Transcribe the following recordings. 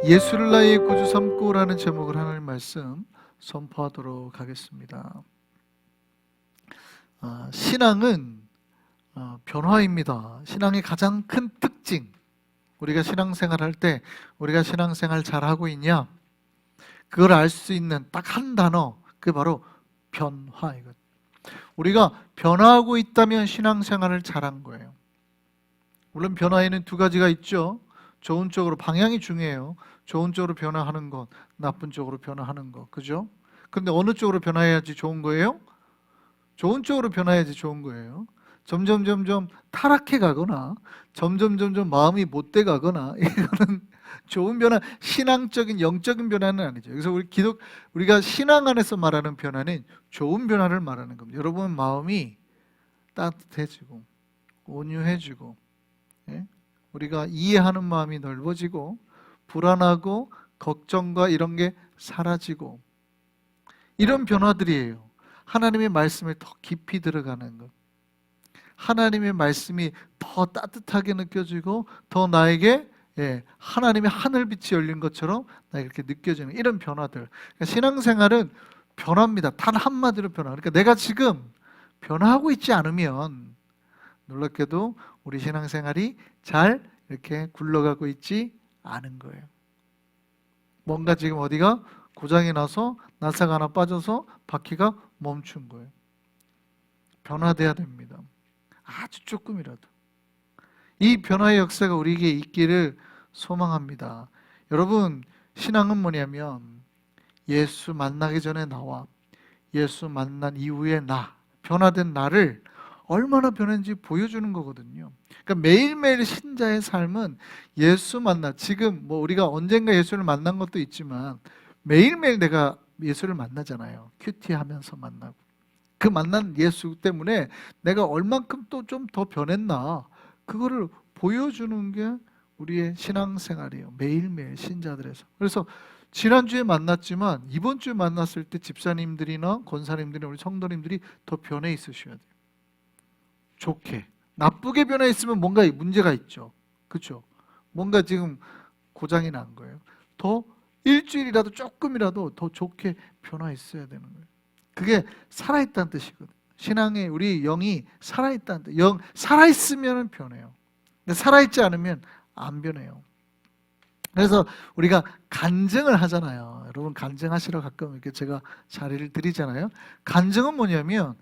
예수를 나의 구주 삼고라는 제목을 하나님 말씀 선포하도록 하겠습니다. 신앙은 변화입니다. 신앙의 가장 큰 특징, 우리가 신앙생활 할 때 우리가 신앙생활 잘하고 있냐, 그걸 알 수 있는 딱 한 단어, 그게 바로 변화이거든요. 우리가 변화하고 있다면 신앙생활을 잘한 거예요. 물론 변화에는 두 가지가 있죠. 좋은 쪽으로, 방향이 중요해요. 좋은 쪽으로 변화하는 것, 나쁜 쪽으로 변화하는 것, 그죠? 근데 어느 쪽으로 변화해야지 좋은 거예요? 좋은 쪽으로 변화해야지 좋은 거예요. 점점 타락해 가거나 점점 마음이 못돼 가거나 이거는 좋은 변화, 신앙적인 영적인 변화는 아니죠. 그래서 우리가 신앙 안에서 말하는 변화는 좋은 변화를 말하는 겁니다. 여러분 마음이 따뜻해지고 온유해지고, 예? 우리가 이해하는 마음이 넓어지고 불안하고 걱정과 이런 게 사라지고, 이런 변화들이에요. 하나님의 말씀에 더 깊이 들어가는 것, 하나님의 말씀이 더 따뜻하게 느껴지고 더 나에게 하나님의 하늘빛이 열린 것처럼 나에게 이렇게 느껴지는 이런 변화들. 그러니까 신앙생활은 변화입니다. 단 한마디로 변화. 그러니까 내가 지금 변화하고 있지 않으면 놀랍게도 우리 신앙생활이 잘 이렇게 굴러가고 있지 않은 거예요. 뭔가 지금 어디가 고장이 나서 나사가 하나 빠져서 바퀴가 멈춘 거예요. 변화돼야 됩니다. 아주 조금이라도. 이 변화의 역사가 우리에게 있기를 소망합니다. 여러분, 신앙은 뭐냐면 예수 만나기 전에 나와 예수 만난 이후의 나, 변화된 나를 얼마나 변했는지 보여주는 거거든요. 그러니까 매일매일 신자의 삶은 예수 지금 우리가 언젠가 예수를 만난 것도 있지만 매일매일 내가 예수를 만나잖아요. 큐티하면서 만나고. 그 만난 예수 때문에 내가 얼만큼 또 좀 더 변했나, 그거를 보여주는 게 우리의 신앙생활이에요. 매일매일 신자들에서. 그래서 지난주에 만났지만 이번 주에 만났을 때 집사님들이나 권사님들이나 우리 성도님들이 더 변해 있으셔야 돼요. 좋게. 나쁘게 변해 있으면 뭔가 문제가 있죠. 그렇죠? 뭔가 지금 고장이 난 거예요. 더 일주일이라도 조금이라도 더 좋게 변화 있어야 되는 거예요. 그게 살아있다는 뜻이거든요. 신앙의 우리 영이 살아있다는 뜻. 영 살아있으면 변해요. 근데 살아있지 않으면 안 변해요. 그래서 우리가 간증을 하잖아요. 여러분 간증하시러 가끔 이렇게 제가 자리를 드리잖아요. 간증은 뭐냐면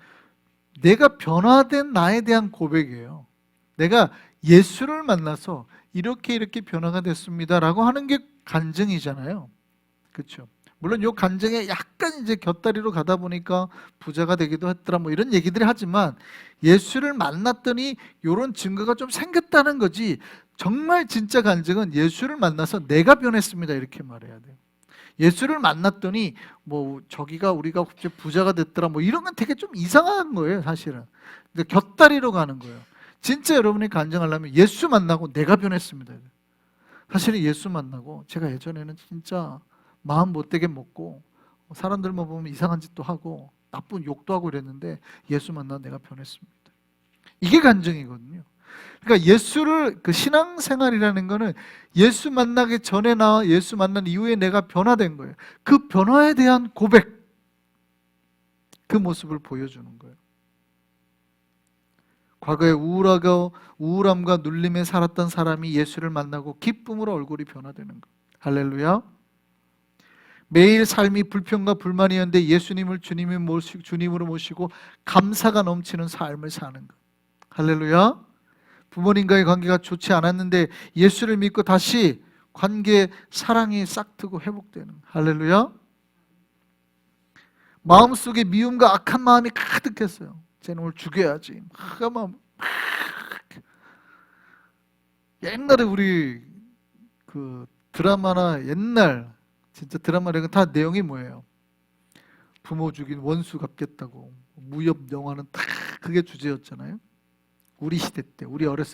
내가 변화된 나에 대한 고백이에요. 내가 예수를 만나서 이렇게 변화가 됐습니다라고 하는 게 간증이잖아요. 그렇죠? 물론 이 간증에 약간 이제 곁다리로 가다 보니까 부자가 되기도 했더라 이런 얘기들이 하지만, 예수를 만났더니 이런 증거가 좀 생겼다는 거지, 정말 진짜 간증은 예수를 만나서 내가 변했습니다 이렇게 말해야 돼요. 예수를 만났더니 저기가 우리가 부자가 됐더라 이런 건 되게 좀 이상한 거예요 사실은. 곁다리로 가는 거예요. 진짜 여러분이 간증하려면 예수 만나고 내가 변했습니다. 사실은 예수 만나고 제가 예전에는 진짜 마음 못되게 먹고 사람들만 보면 이상한 짓도 하고 나쁜 욕도 하고 이랬는데 예수 만나 내가 변했습니다. 이게 간증이거든요. 그러니까 예수를, 그 신앙생활이라는 거는 예수 만나기 전에 나 예수 만난 이후에 내가 변화된 거예요. 그 변화에 대한 고백, 그 모습을 보여주는 거예요. 과거에 우울함과 눌림에 살았던 사람이 예수를 만나고 기쁨으로 얼굴이 변화되는 거예요. 할렐루야. 매일 삶이 불평과 불만이었는데 예수님을 주님으로 모시고 감사가 넘치는 삶을 사는 것. 할렐루야. 부모님과의 관계가 좋지 않았는데 예수를 믿고 다시 관계, 사랑이 싹트고 회복되는. 할렐루야. 마음속에 미움과 악한 마음이 가득했어요. 쟤는 오늘 죽여야지. 옛날에 우리 그 드라마나 옛날 진짜 드라마는 다 내용이 뭐예요? 부모 죽인 원수 갚겠다고. 무협 영화는 다 그게 주제였잖아요. 우리 시대 때,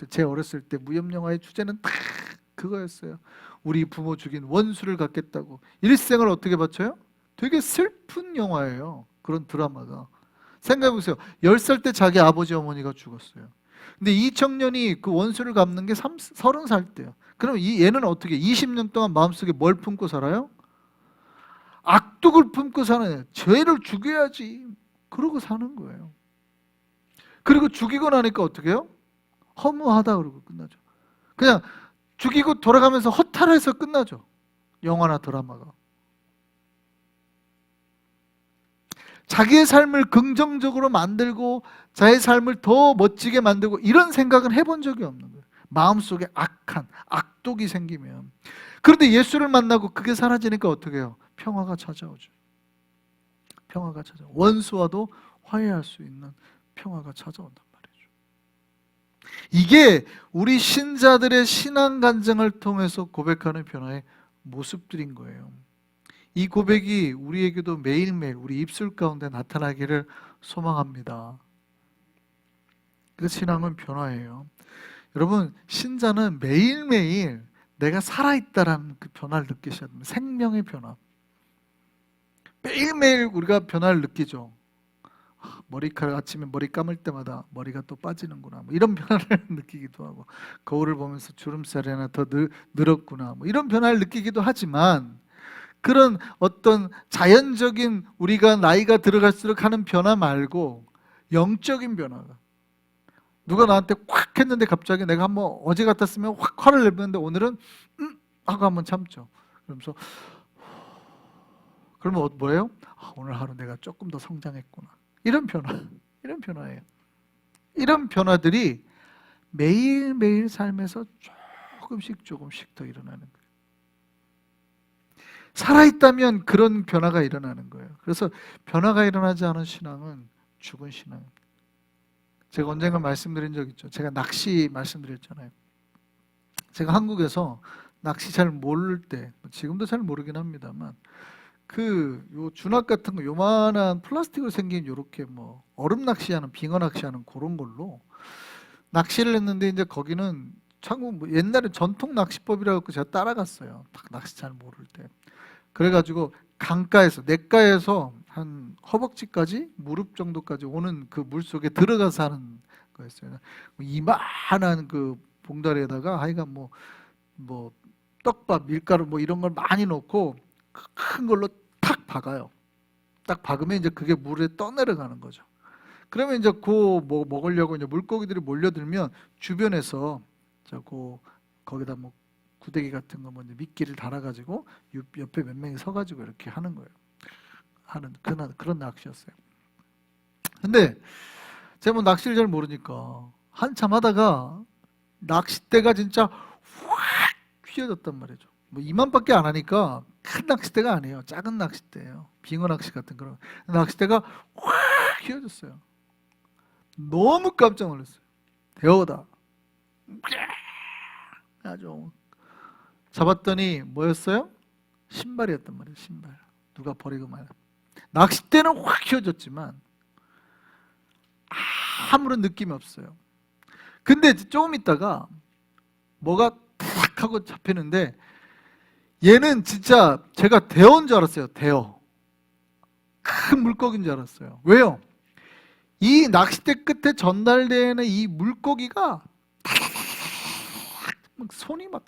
제 어렸을 때 무협 영화의 주제는 다 그거였어요. 우리 부모 죽인 원수를 갚겠다고. 일생을 어떻게 바쳐요? 되게 슬픈 영화예요. 그런 드라마가. 생각해보세요. 10살 때 자기 아버지 어머니가 죽었어요. 근데 이 청년이 그 원수를 갚는 게 30살 때요. 그럼 얘는 어떻게 20년 동안 마음속에 뭘 품고 살아요? 악독을 품고 사는, 죄를 죽여야지. 그러고 사는 거예요. 그리고 죽이고 나니까 어떻게 해요? 허무하다 그러고 끝나죠. 그냥 죽이고 돌아가면서 허탈해서 끝나죠. 영화나 드라마가. 자기의 삶을 긍정적으로 만들고 자기의 삶을 더 멋지게 만들고 이런 생각은 해본 적이 없는 거예요. 마음속에 악한 악독이 생기면. 그런데 예수를 만나고 그게 사라지니까 어떻게 해요? 평화가 찾아오죠. 평화가 찾아오죠. 원수와도 화해할 수 있는 평화가 찾아온단 말이죠. 이게 우리 신자들의 신앙 간증을 통해서 고백하는 변화의 모습들인 거예요. 이 고백이 우리에게도 매일매일 우리 입술 가운데 나타나기를 소망합니다. 그 신앙은 변화예요. 여러분, 신자는 매일매일 내가 살아있다라는 그 변화를 느끼셔야 됩니다. 생명의 변화. 매일매일 우리가 변화를 느끼죠. 머리카락 아침에 머리 감을 때마다 머리가 또 빠지는구나, 뭐 이런 변화를 느끼기도 하고, 거울을 보면서 주름살이 하나 더 늘었구나, 뭐 이런 변화를 느끼기도 하지만, 그런 어떤 자연적인 우리가 나이가 들어갈수록 하는 변화 말고 영적인 변화가, 누가 나한테 확 했는데 갑자기 내가 한번 어제 같았으면 확 화를 내는데 오늘은 하고 한번 참죠. 그러면서 그러면 뭐예요? 오늘 하루 내가 조금 더 성장했구나. 이런 변화, 이런 변화예요. 이런 변화들이 매일매일 삶에서 조금씩 더 일어나는 거예요. 살아있다면 그런 변화가 일어나는 거예요. 그래서 변화가 일어나지 않은 신앙은 죽은 신앙입니다. 제가 언젠가 말씀드린 적 있죠. 제가 낚시 말씀드렸잖아요. 제가 한국에서 낚시 잘 모를 때, 지금도 잘 모르긴 합니다만, 요 주낙 같은 거 요만한 플라스틱으로 생긴 요렇게 뭐 얼음 낚시하는, 빙어 낚시하는 그런 걸로 낚시를 했는데, 이제 거기는 한국 뭐 옛날에 전통 낚시법이라 갖고 제가 따라갔어요. 딱 낚시 잘 모를 때. 그래가지고 강가에서, 냇가에서 한 허벅지까지, 무릎 정도까지 오는 그 물 속에 들어가서 하는 거였어요. 이만한 그 봉다리에다가 하여간 뭐 떡밥, 밀가루 뭐 이런 걸 많이 넣고 큰 걸로 탁 박아요. 딱 박으면 이제 그게 물에 떠내려가는 거죠. 그러면 이제 뭐 먹으려고 이제 물고기들이 몰려들면 주변에서 거기다 뭐 구데기 같은 거 먼저 미끼를 달아가지고 옆에 몇 명이 서가지고 이렇게 하는 거예요. 하는 그런 낚시였어요. 근데 제가 뭐 낚시를 잘 모르니까 한참 하다가 낚싯대가 진짜 확 휘어졌단 말이죠. 뭐 이만밖에 안 하니까 큰 낚싯대가 아니에요. 작은 낚싯대예요. 빙어 낚시 같은 그런 낚싯대가 확 휘어졌어요. 너무 깜짝 놀랐어요. 대어다. 아주 잡았더니 뭐였어요? 신발이었단 말이에요. 신발. 누가 버리고 말이야. 낚싯대는 확 휘어졌지만 아무런 느낌이 없어요. 근데 조금 있다가 뭐가 탁 하고 잡히는데, 얘는 진짜 제가 대어인 줄 알았어요. 대어. 큰 물고기인 줄 알았어요. 왜요? 이 낚싯대 끝에 전달되는 이 물고기가 손이 막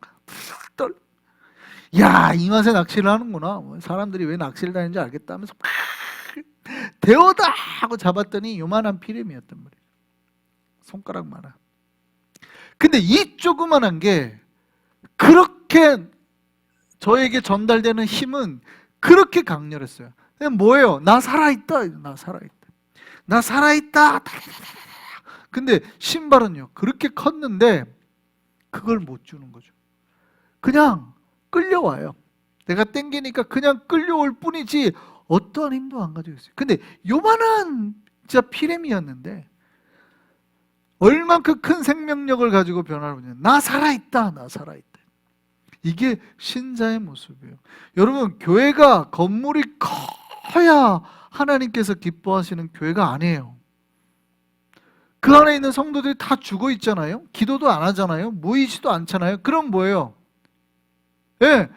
떨. 야, 이 맛에 낚시를 하는구나. 사람들이 왜 낚시를 다니는지 알겠다 하면서 대어다 하고 잡았더니 요만한 피레미였단 말이에요. 손가락만한. 근데 이 조그만한 게 그렇게 저에게 전달되는 힘은 그렇게 강렬했어요. 뭐예요? 나 살아있다. 나 살아있다. 나 살아있다. 근데 신발은요, 그렇게 컸는데 그걸 못 주는 거죠. 그냥 끌려와요. 내가 땡기니까 그냥 끌려올 뿐이지 어떠한 힘도 안 가지고 있어요. 근데 요만한 진짜 피레미였는데 얼만큼 큰 생명력을 가지고 변화를 보냐. 나 살아있다. 나 살아있다. 이게 신자의 모습이에요. 여러분, 교회가 건물이 커야 하나님께서 기뻐하시는 교회가 아니에요. 그 안에 있는 성도들이 다 죽어 있잖아요. 기도도 안 하잖아요. 모이지도 않잖아요. 그럼 뭐예요? 예,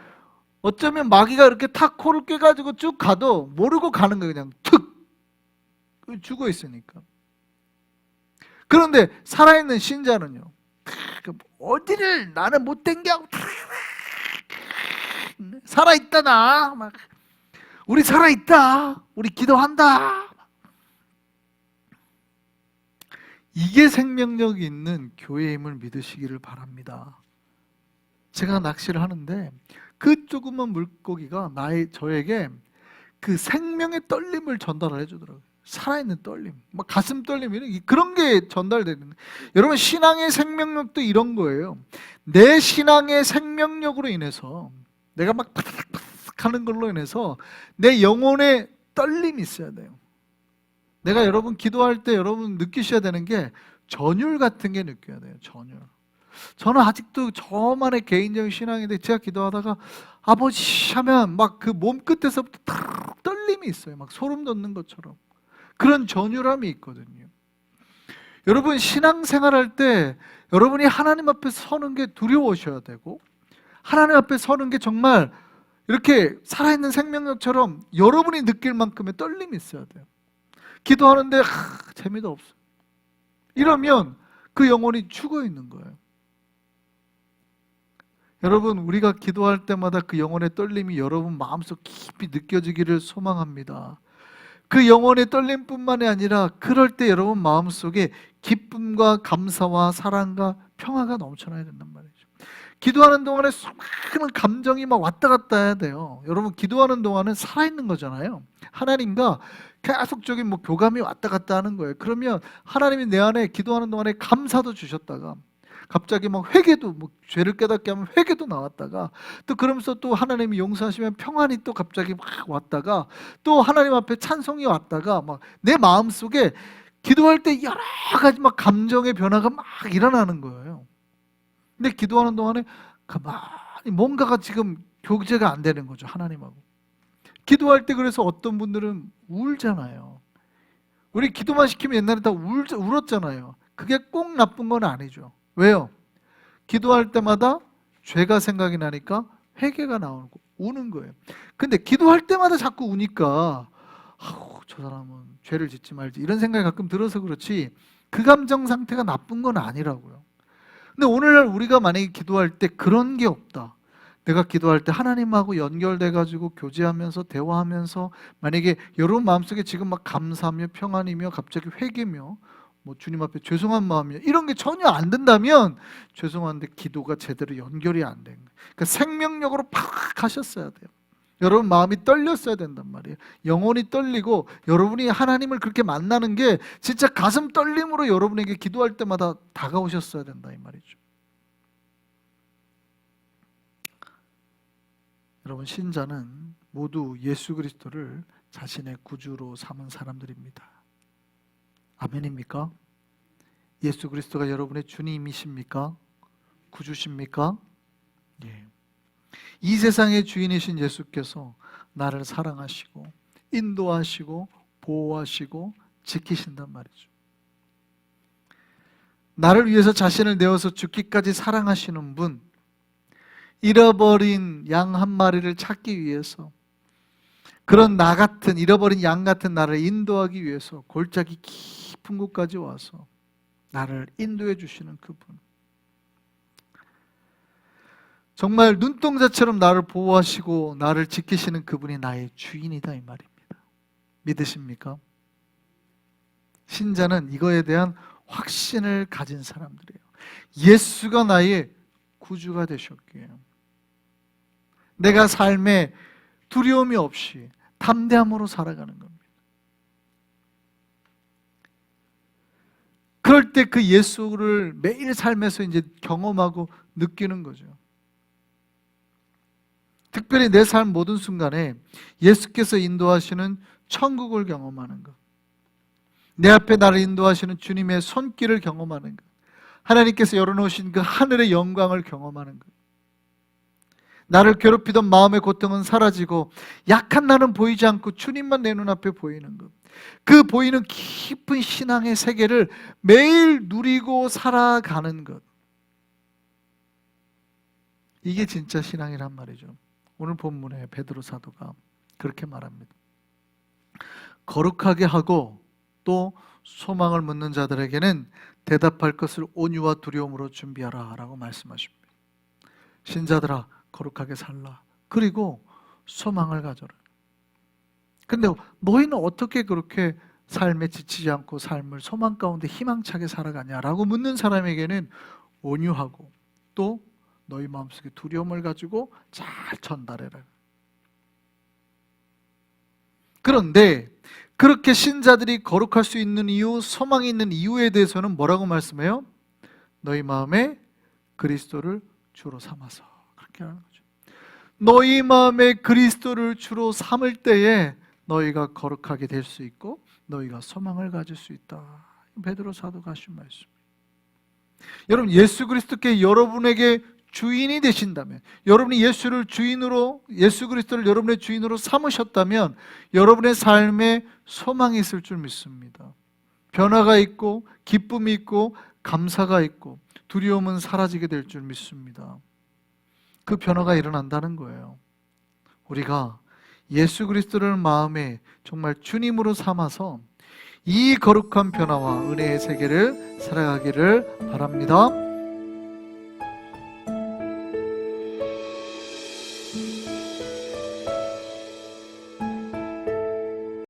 어쩌면 마귀가 이렇게 탁 코를 꿰가지고 쭉 가도 모르고 가는 거예요. 그냥 툭 죽어 있으니까. 그런데 살아있는 신자는요, 어디를 나는 못된 게 하고 살아있다 나 막, 우리 살아있다, 우리 기도한다. 이게 생명력 있는 교회임을 믿으시기를 바랍니다. 제가 낚시를 하는데 그 조그만 물고기가 저에게 그 생명의 떨림을 전달을 해주더라고요. 살아있는 떨림, 막 가슴 떨림, 그런 게 전달되는 거예요. 여러분, 신앙의 생명력도 이런 거예요. 내 신앙의 생명력으로 인해서, 내가 막 파닥파닥 하는 걸로 인해서 내 영혼의 떨림이 있어야 돼요. 내가 여러분 기도할 때 여러분 느끼셔야 되는 게 전율 같은 게 느껴야 돼요. 전율. 저는 아직도 저만의 개인적인 신앙인데, 제가 기도하다가 아버지 하면 막 그 몸끝에서부터 탁 떨림이 있어요. 막 소름 돋는 것처럼. 그런 전율함이 있거든요. 여러분, 신앙생활할 때 여러분이 하나님 앞에 서는 게 두려우셔야 되고, 하나님 앞에 서는 게 정말 이렇게 살아있는 생명력처럼 여러분이 느낄 만큼의 떨림이 있어야 돼요. 기도하는데 재미도 없어요. 이러면 그 영혼이 죽어 있는 거예요. 여러분, 우리가 기도할 때마다 그 영혼의 떨림이 여러분 마음속 깊이 느껴지기를 소망합니다. 그 영혼의 떨림뿐만이 아니라 그럴 때 여러분 마음속에 기쁨과 감사와 사랑과 평화가 넘쳐나야 된단 말이죠. 기도하는 동안에 수많은 감정이 막 왔다 갔다 해야 돼요. 여러분, 기도하는 동안은 살아있는 거잖아요. 하나님과 계속적인 교감이 왔다 갔다 하는 거예요. 그러면 하나님이 내 안에 기도하는 동안에 감사도 주셨다가 갑자기 회개도, 죄를 깨닫게 하면 회개도 나왔다가, 또 그러면서 또 하나님이 용서하시면 평안이 또 갑자기 막 왔다가, 또 하나님 앞에 찬송이 왔다가, 막 내 마음속에 기도할 때 여러 가지 감정의 변화가 막 일어나는 거예요. 근데 기도하는 동안에 가만히 뭔가가 지금 교제가 안 되는 거죠, 하나님하고. 기도할 때 그래서 어떤 분들은 울잖아요. 우리 기도만 시키면 옛날에 다 울었잖아요. 그게 꼭 나쁜 건 아니죠. 왜요? 기도할 때마다 죄가 생각이 나니까 회개가 나오고 우는 거예요. 근데 기도할 때마다 자꾸 우니까 저 사람은 죄를 짓지 말지, 이런 생각이 가끔 들어서 그렇지, 그 감정 상태가 나쁜 건 아니라고요. 근데 오늘날 우리가 만약에 기도할 때 그런 게 없다, 내가 기도할 때 하나님하고 연결돼 가지고 교제하면서 대화하면서 만약에 여러분 마음속에 지금 감사하며 평안이며 갑자기 회개며 주님 앞에 죄송한 마음이요, 이런 게 전혀 안 된다면 죄송한데 기도가 제대로 연결이 안 된 거예요. 그러니까 생명력으로 팍 하셨어야 돼요. 여러분 마음이 떨렸어야 된단 말이에요. 영혼이 떨리고 여러분이 하나님을 그렇게 만나는 게 진짜 가슴 떨림으로 여러분에게 기도할 때마다 다가오셨어야 된다, 이 말이죠. 여러분, 신자는 모두 예수 그리스도를 자신의 구주로 삼은 사람들입니다. 아멘입니까? 예수 그리스도가 여러분의 주님이십니까? 구주십니까? 예. 이 세상의 주인이신 예수께서 나를 사랑하시고 인도하시고 보호하시고 지키신단 말이죠. 나를 위해서 자신을 내어서 죽기까지 사랑하시는 분, 잃어버린 양 한 마리를 찾기 위해서, 그런 나 같은 잃어버린 양 같은 나를 인도하기 위해서 골짜기 깊은 곳까지 와서 나를 인도해 주시는 그분, 정말 눈동자처럼 나를 보호하시고 나를 지키시는 그분이 나의 주인이다, 이 말입니다. 믿으십니까? 신자는 이거에 대한 확신을 가진 사람들이에요. 예수가 나의 구주가 되셨기에 내가 삶에 두려움이 없이 담대함으로 살아가는 겁니다. 그럴 때 그 예수를 매일 삶에서 이제 경험하고 느끼는 거죠. 특별히 내 삶 모든 순간에 예수께서 인도하시는 천국을 경험하는 것, 내 앞에 나를 인도하시는 주님의 손길을 경험하는 것, 하나님께서 열어놓으신 그 하늘의 영광을 경험하는 것, 나를 괴롭히던 마음의 고통은 사라지고 약한 나는 보이지 않고 주님만 내 눈앞에 보이는 것, 그 보이는 깊은 신앙의 세계를 매일 누리고 살아가는 것, 이게 진짜 신앙이란 말이죠. 오늘 본문에 베드로 사도가 그렇게 말합니다. 거룩하게 하고 또 소망을 묻는 자들에게는 대답할 것을 온유와 두려움으로 준비하라 라고 말씀하십니다. 신자들아 거룩하게 살라. 그리고 소망을 가져라. 근데 너희는 어떻게 그렇게 삶에 지치지 않고 삶을 소망 가운데 희망차게 살아가냐라고 묻는 사람에게는 온유하고 또 너희 마음속에 두려움을 가지고 잘 전달해라. 그런데 그렇게 신자들이 거룩할 수 있는 이유, 소망이 있는 이유에 대해서는 뭐라고 말씀해요? 너희 마음에 그리스도를 주로 삼아서. 그렇게 하는 거죠. 너희 마음에 그리스도를 주로 삼을 때에 너희가 거룩하게 될 수 있고 너희가 소망을 가질 수 있다. 베드로 사도가 하신 말씀. 여러분, 예수 그리스도께 여러분에게 주인이 되신다면, 여러분이 예수 그리스도를 여러분의 주인으로 삼으셨다면 여러분의 삶에 소망이 있을 줄 믿습니다. 변화가 있고 기쁨이 있고 감사가 있고 두려움은 사라지게 될 줄 믿습니다. 그 변화가 일어난다는 거예요. 우리가 예수 그리스도를 마음에 정말 주님으로 삼아서 이 거룩한 변화와 은혜의 세계를 살아가기를 바랍니다.